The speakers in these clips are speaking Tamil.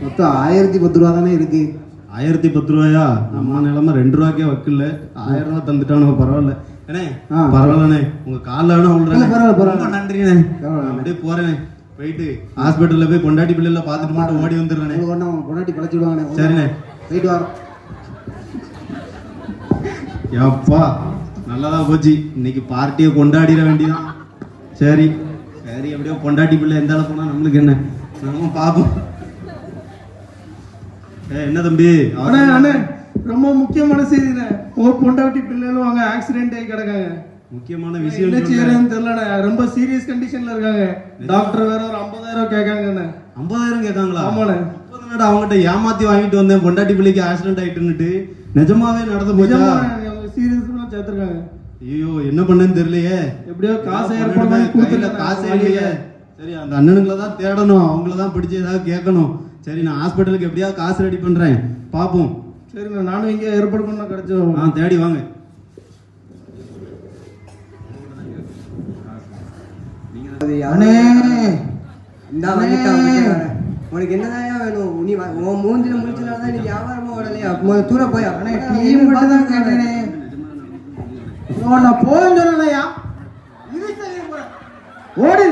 மொத்தம் 1010 ரூபா தானே இருக்கு. 1010 ரூபாயா? நம்ம நிலமை 2 ரூபாய்க்கே வக்கில்ல. 1000 ரூபா தந்துட்டானோ பரவாயில்ல. அண்ணே பரவாயில்லண்ணே, உங்க காலில் வேணா விழுறேன். ரொம்ப நன்றிண்ணே. அப்படியே போறேனே, போயிட்டு ஹாஸ்பிட்டல்ல போய் பொண்டாட்டி பிள்ளைல பார்த்துட்டு மட்டும் ஓடி வந்துடுறேன். பொண்டாட்டி பழச்சி விடுவாங்கண்ணே. சரிண்ணே, போயிட்டு வரோம். எப்பா நல்லதான் போச்சு, இன்னைக்கு பார்ட்டியை கொண்டாடிட வேண்டியதான். சரி சரி, எப்படியோ பொண்டாட்டி பிள்ளை எந்த அளவு போனா நம்மளுக்கு என்ன, நம்ம பார்ப்போம். என்ன தம்பி? அண்ணே ரொம்ப முக்கியமான செய்திண்ணே. ஒரு பொண்டாட்டி பிள்ளைகளும் அவங்க ஆக்சிடென்ட் ஆகி கிடக்காங்க. முக்கியமான விஷயம் என்ன செய்யறதுன்னு தெரியலண்ணே. ரொம்ப சீரியஸ் கண்டிஷன்ல இருக்காங்க. டாக்டர் வேற ஒரு 50,000 கேட்காங்கண்ணே. 50,000 கேட்காங்களா? ஆமாண்ணே. அவங்ககிட்ட ஏமாத்தி வாங்கிட்டு வந்தேன், பொண்டாட்டி பிள்ளைக்கு ஆக்சிடென்ட் ஆயிட்டுன்னுட்டு. நிஜமாவே நடந்து போச்சா? சீரியஸ்லாம் சேர்த்திருக்காங்க. ஐயோ என்ன பண்ணேன்னு தெரியலையே. எப்படியோ காசு ஏற்பாடு, காசே இல்லையே. சரி, அந்த அண்ணனுங்களை தான் தேடணும், அவங்கள தான் பிடிச்சி ஏதாவது கேட்கணும். சரி, நான் ஹாஸ்பிட்டலுக்கு எப்படியாவது காசு ரெடி பண்றேன், பாப்போம். சரிண்ணா, நானும் இங்கே ஏற்பாடு பண்ண கிடைச்சோம். தேடி வாங்க. உனக்கு என்னதான் வேணும்? நீ உன் மூஞ்சில முடிச்சனாலதான் நீ வியாபாரமா ஓடலையா? தூர போயா? தான் கேட்டேனே. நான் போன்னு சொல்லலையா? ஓடு.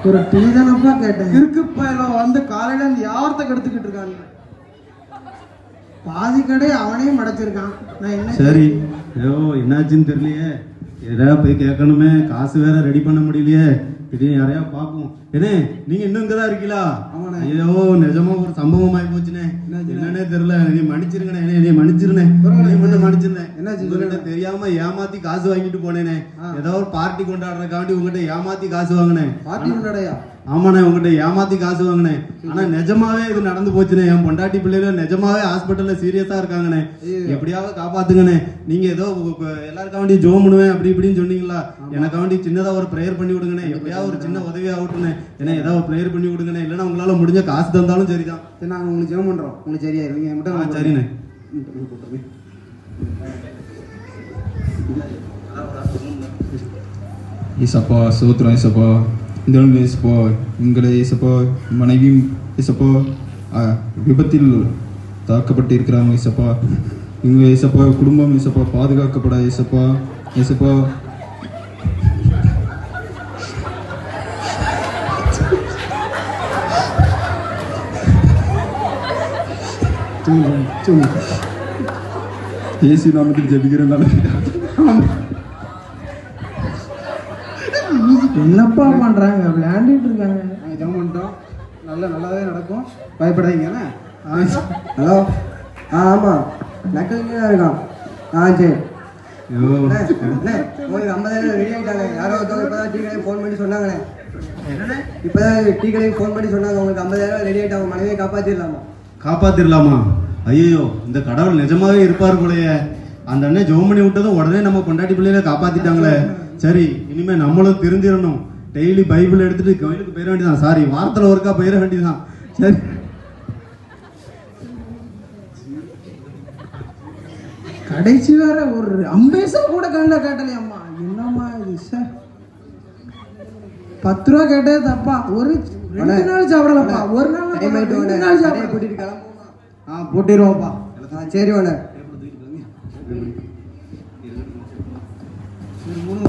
ஒரு டீ தானப்பா கேட்டேன். இருக்குப்பா எல்லாம் வந்து காலையில இருந்து யார்த்த கெடுத்துக்கிட்டு இருக்காங்க. பாதி கடை அவனையும் மடைச்சிருக்கான். நான் என்ன சரி, ஐயோ என்னாச்சுன்னு தெரியலையே. ஏதாவது போய் கேட்கணுமே, காசு வேற ரெடி பண்ண முடியலையே. திடீர்னு யாரையா பார்ப்போம். என்ன நீங்க இன்னும் இங்கதான் இருக்கீங்களா? ஐயோ நிஜமா ஒரு சம்பவம் ஆகி போச்சுனே. என்னன்னே தெரியல, நீ மன்னிச்சிருங்கண்ணே. நீ மன்னிச்சிருந்தேன், மட்டும் மன்னிச்சிருந்தேன். உங்ககிட்ட தெரியாம ஏமாத்தி காசு வாங்கிட்டு போனேனே. ஏதோ ஒரு பார்ட்டி கொண்டாடுறதுக்காண்டி உங்ககிட்ட ஏமாத்தி காசு வாங்கினேன். பார்ட்டி கொண்டாடையா? ஆமாண்ணே, உங்ககிட்ட ஏமாத்தி காசு வாங்கினேன். ஆனா நிஜமாவே இது நடந்து போச்சுனே. என் பொண்டாட்டி பிள்ளைல நிஜமாவே ஹாஸ்பிட்டல்ல சீரியஸா இருக்காங்கண்ணே. எப்படியாவது காப்பாத்துங்கண்ணே. நீங்க ஏதோ எல்லாருக்காண்டி ஜோம் பண்ணுவேன் அப்படி இப்படின்னு சொன்னீங்களா? எனக்காண்டி சின்னதா ஒரு ப்ரேயர் பண்ணி விடுங்கண்ணே. எப்படியாவது ஒரு சின்ன உதவி ஆகட்டுண்ணே. ஏன்னா ஏதாவது ஒரு ப்ரேயர் பண்ணி விடுங்கண்ணே. இல்லைன்னா உங்களால முடிஞ்ச காசு தந்தாலும் சரிதான். சரி, நாங்கள் உங்களுக்கு ஜெபம் பண்றோம். உங்களுக்கு சரியா இருங்க மட்டும். சரிண்ணே. ஏசப்பா சோத்திரம். ஏசப்பா இந்த ஏசப்பா எங்களை ஏசப்பா மனைவியும் ஏசப்பா விபத்தில் தாக்கப்பட்டு இருக்கிறாங்க. ஏசப்பா இவங்க ஏசப்பா குடும்பம் ஏசப்பா பாதுகாக்கப்பட ஏசப்பா. ஏசப்பா ஏசி நாமத்தில் ஜெபிக்கிறேன். என்னப்பா பண்றாங்க? விளையாண்டுட்டு இருக்காங்க. நாங்கள் ஜெபம் பண்ணிட்டோம். நல்லாவே நடக்கும், பயப்படாதீங்கண்ணே. ஹலோ. ஆமா, நக்கல் தான் இருக்கான். சரி. உங்களுக்கு 50,000 ரெடி ஆகிட்டாங்க. யாரோ ஒருத்தவங்க இப்போதான் டீ கடைக்கு ஃபோன் பண்ணி சொன்னாங்களே. இப்போதான் டீ கடைக்கு ஃபோன் பண்ணி சொன்னாங்க உங்களுக்கு 50,000 ரெடி ஆகிட்டாங்க. மனைவியை காப்பாற்றிடலாமா? காப்பாத்திரலாமா? ஐயோ, இந்த கடவுள் நிஜமாவே இருப்பார் போலயே. அந்த அண்ணன் ஜோம் பண்ணி விட்டதும் உடனே நம்ம பொண்டாட்டி பிள்ளையில காப்பாத்திட்டாங்களே. சரி, இனிமே நம்மளும் தெரிஞ்சிடணும். டெய்லி பைபிள் எடுத்துட்டு கோயிலுக்கு போயிட வேண்டியதான். சாரி, வாரத்தில் ஒருக்கா போயிட வேண்டியதான். சரி, கடைசி வேற ஒரு 50 கூட கண்ணில் காட்டலையம்மா. என்னம்மா இது சார்? 10 ரூபா கேட்டே தப்பா. ஒரு 2 நாள் சாப்பிடலப்பா. ஒரு நாள் சாப்பிட கூட்டிட்டு கிளம்புமா? போட்டிடுவோம்ப்பா. சரி வேணே. மூணு